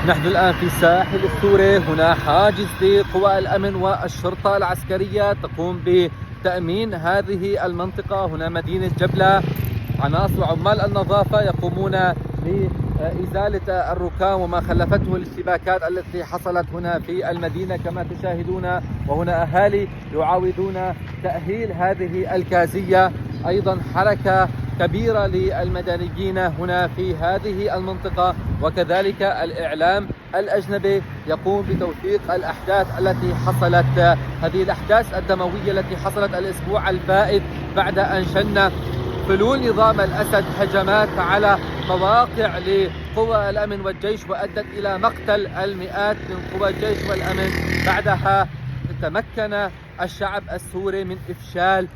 نحن الآن في الساحل السوري، هنا حاجز لقوى الأمن والشرطة العسكرية تقوم بتأمين هذه المنطقة. هنا مدينة جبلة، عناصر عمال النظافة يقومون بإزالة الركام وما خلفته الاشتباكات التي حصلت هنا في المدينة كما تشاهدون، وهنا أهالي يعاودون تأهيل هذه الكازية. أيضا حركة كبيرة للمدنيين هنا في هذه المنطقة، وكذلك الإعلام الأجنبي يقوم بتوثيق الأحداث التي حصلت، هذه الأحداث الدموية التي حصلت الأسبوع الفائت بعد أن شن فلول نظام الأسد هجمات على مواقع لقوى الأمن والجيش وأدت إلى مقتل المئات من قوى الجيش والأمن. بعدها تمكن الشعب السوري من إفشال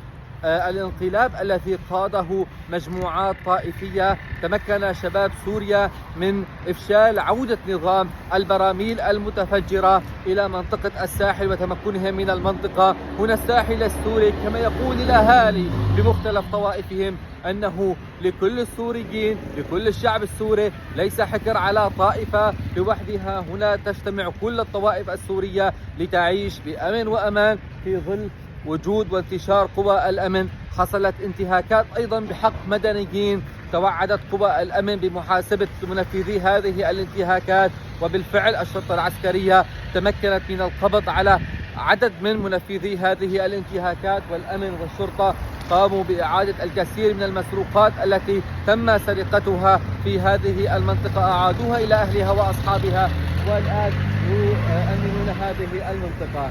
الانقلاب الذي قاده مجموعات طائفية. تمكن شباب سوريا من إفشال عودة نظام البراميل المتفجرة إلى منطقة الساحل وتمكنهم من المنطقة. هنا الساحل السوري كما يقول الأهالي بمختلف طوائفهم أنه لكل السوريين، لكل الشعب السوري، ليس حكر على طائفة لوحدها. هنا تجتمع كل الطوائف السورية لتعيش بأمن وأمان في ظل وجود وانتشار قوى الأمن. حصلت انتهاكات أيضا بحق مدنيين، توعدت قوى الأمن بمحاسبة منفذي هذه الانتهاكات، وبالفعل الشرطة العسكرية تمكنت من القبض على عدد من منفذي هذه الانتهاكات، والأمن والشرطة قاموا بإعادة الكثير من المسروقات التي تم سرقتها في هذه المنطقة، أعادوها إلى أهلها وأصحابها، والآن يؤمنون هذه المنطقة.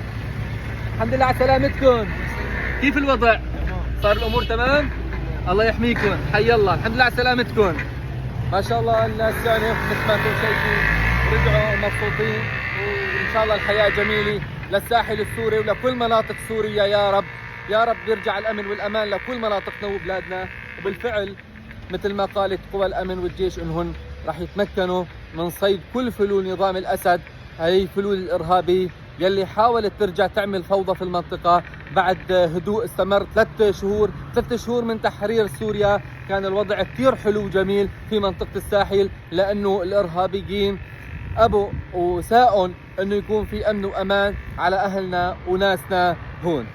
الحمد لله على سلامتكم. كيف الوضع؟ صار الامور تمام؟ الله يحميكم، حي الله. الحمد لله على سلامتكم. ما شاء الله الناس يعني مثل ما انتم شايفين رجعوا مبسوطين، وان شاء الله الحياه جميله للساحل السوري ولكل مناطق سوريا. يا رب يا رب يرجع الامن والامان لكل مناطقنا وبلادنا. وبالفعل مثل ما قالت قوى الامن والجيش انهم راح يتمكنوا من صيد كل فلول نظام الاسد، هي فلول الارهابي يلي حاولت ترجع تعمل فوضى في المنطقة بعد هدوء استمر 3 شهور من تحرير سوريا. كان الوضع كثير حلو وجميل في منطقة الساحل، لأنه الإرهابيين أبوا وساءوا أنه يكون في أمن وأمان على أهلنا وناسنا هون.